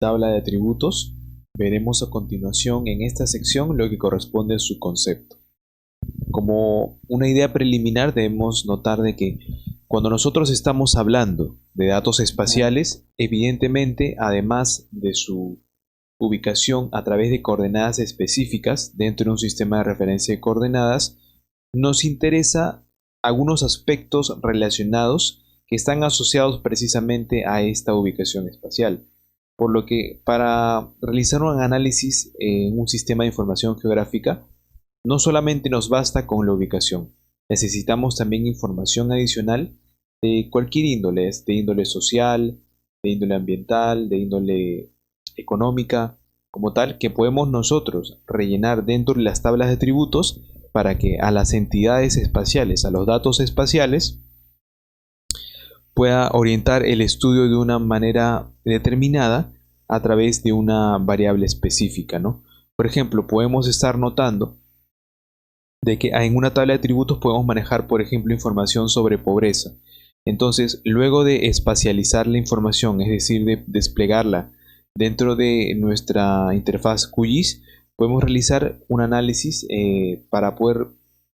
tabla de atributos, veremos a continuación en esta sección lo que corresponde a su concepto. Como una idea preliminar debemos notar de que cuando nosotros estamos hablando de datos espaciales, evidentemente, además de su ubicación a través de coordenadas específicas dentro de un sistema de referencia de coordenadas, nos interesa algunos aspectos relacionados que están asociados precisamente a esta ubicación espacial. Por lo que para realizar un análisis en un sistema de información geográfica, no solamente nos basta con la ubicación, necesitamos también información adicional de cualquier índole, de índole social, de índole ambiental, de índole económica, como tal, que podemos nosotros rellenar dentro de las tablas de atributos para que a las entidades espaciales, a los datos espaciales, pueda orientar el estudio de una manera determinada a través de una variable específica, ¿no? Por ejemplo, podemos estar notando de que en una tabla de atributos podemos manejar, por ejemplo, información sobre pobreza. Entonces, luego de espacializar la información, es decir, de desplegarla dentro de nuestra interfaz QGIS, podemos realizar un análisis para poder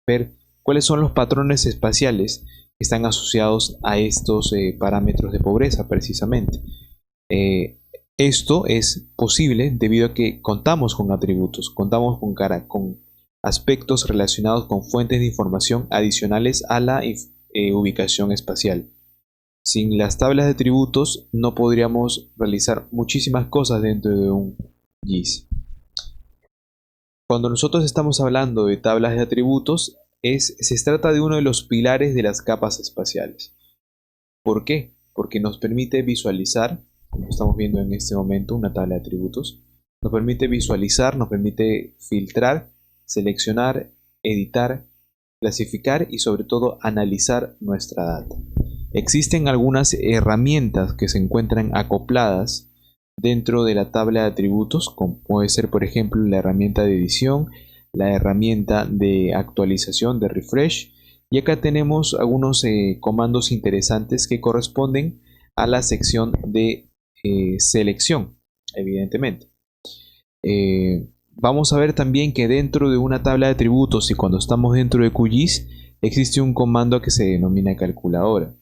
ver cuáles son los patrones espaciales que están asociados a estos parámetros de pobreza, precisamente. Esto es posible debido a que contamos con atributos, contamos con aspectos relacionados con fuentes de información adicionales a la ubicación espacial. Sin las tablas de atributos no podríamos realizar muchísimas cosas dentro de un GIS. Cuando nosotros estamos hablando de tablas de atributos, se trata de uno de los pilares de las capas espaciales. ¿Por qué? Porque nos permite visualizar, como estamos viendo en este momento, una tabla de atributos, nos permite visualizar, nos permite filtrar, seleccionar, editar, clasificar y sobre todo analizar nuestra data. Existen algunas herramientas que se encuentran acopladas dentro de la tabla de atributos, como puede ser por ejemplo la herramienta de edición, la herramienta de actualización, de refresh, y acá tenemos algunos comandos interesantes que corresponden a la sección de selección, evidentemente. Vamos a ver también que dentro de una tabla de atributos y cuando estamos dentro de QGIS existe un comando que se denomina calculadora.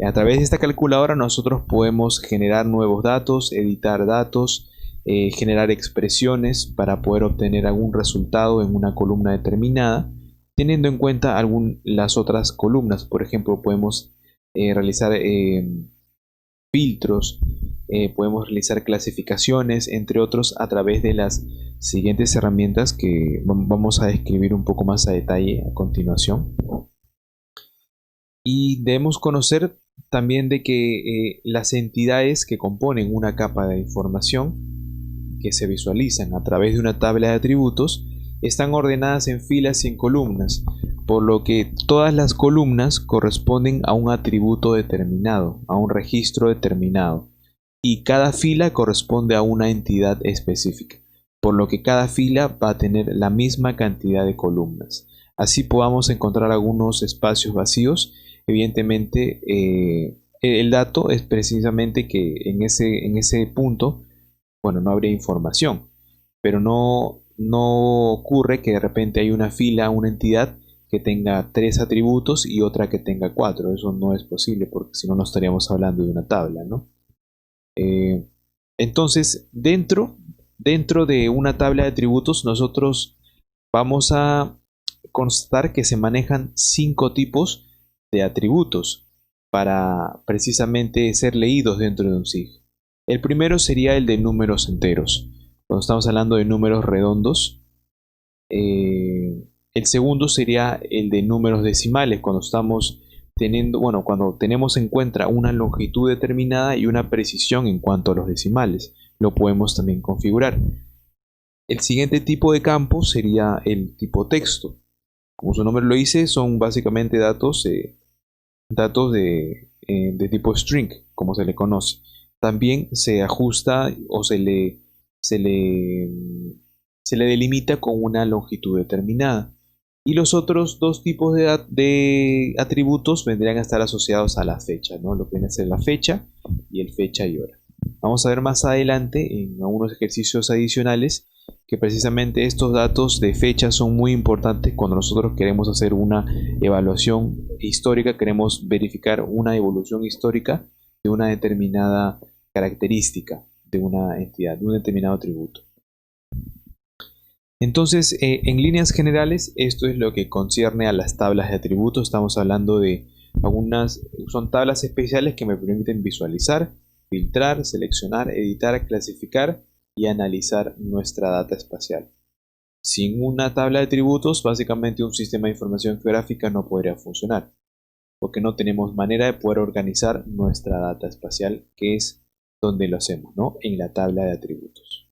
A través de esta calculadora nosotros podemos generar nuevos datos, editar datos, generar expresiones para poder obtener algún resultado en una columna determinada, teniendo en cuenta las otras columnas. Por ejemplo, podemos realizar filtros, podemos realizar clasificaciones, entre otros, a través de las siguientes herramientas que vamos a describir un poco más a detalle a continuación. Y debemos conocer también de que las entidades que componen una capa de información que se visualizan a través de una tabla de atributos están ordenadas en filas y en columnas, por lo que todas las columnas corresponden a un atributo determinado, a un registro determinado, y cada fila corresponde a una entidad específica, por lo que cada fila va a tener la misma cantidad de columnas. Así podamos encontrar algunos espacios vacíos. Evidentemente, el dato es precisamente que en ese punto, bueno, no habría información, pero no ocurre que de repente hay una fila, una entidad que tenga 3 atributos y otra que tenga 4. Eso no es posible porque si no, no estaríamos hablando de una tabla, ¿no? Entonces, dentro de una tabla de atributos, nosotros vamos a constatar que se manejan 5 tipos de atributos para precisamente ser leídos dentro de un SIG. El primero sería el de números enteros, cuando estamos hablando de números redondos. El segundo sería el de números decimales, cuando estamos cuando tenemos en cuenta una longitud determinada y una precisión en cuanto a los decimales, lo podemos también configurar. El siguiente tipo de campo sería el tipo texto. Como su nombre lo dice, son básicamente datos de tipo string, como se le conoce. También se ajusta o se le delimita con una longitud determinada. Y los otros dos tipos de atributos vendrían a estar asociados a la fecha, ¿no? Lo que viene a ser la fecha y el fecha y hora. Vamos a ver más adelante en algunos ejercicios adicionales que precisamente estos datos de fecha son muy importantes cuando nosotros queremos hacer una evaluación histórica, queremos verificar una evolución histórica de una determinada característica de una entidad, de un determinado tributo. Entonces, en líneas generales, esto es lo que concierne a las tablas de atributos. Estamos hablando de algunas, son tablas especiales que me permiten visualizar, filtrar, seleccionar, editar, clasificar y analizar nuestra data espacial. Sin una tabla de atributos, básicamente un sistema de información geográfica no podría funcionar, porque no tenemos manera de poder organizar nuestra data espacial, que es donde lo hacemos, ¿no? En la tabla de atributos.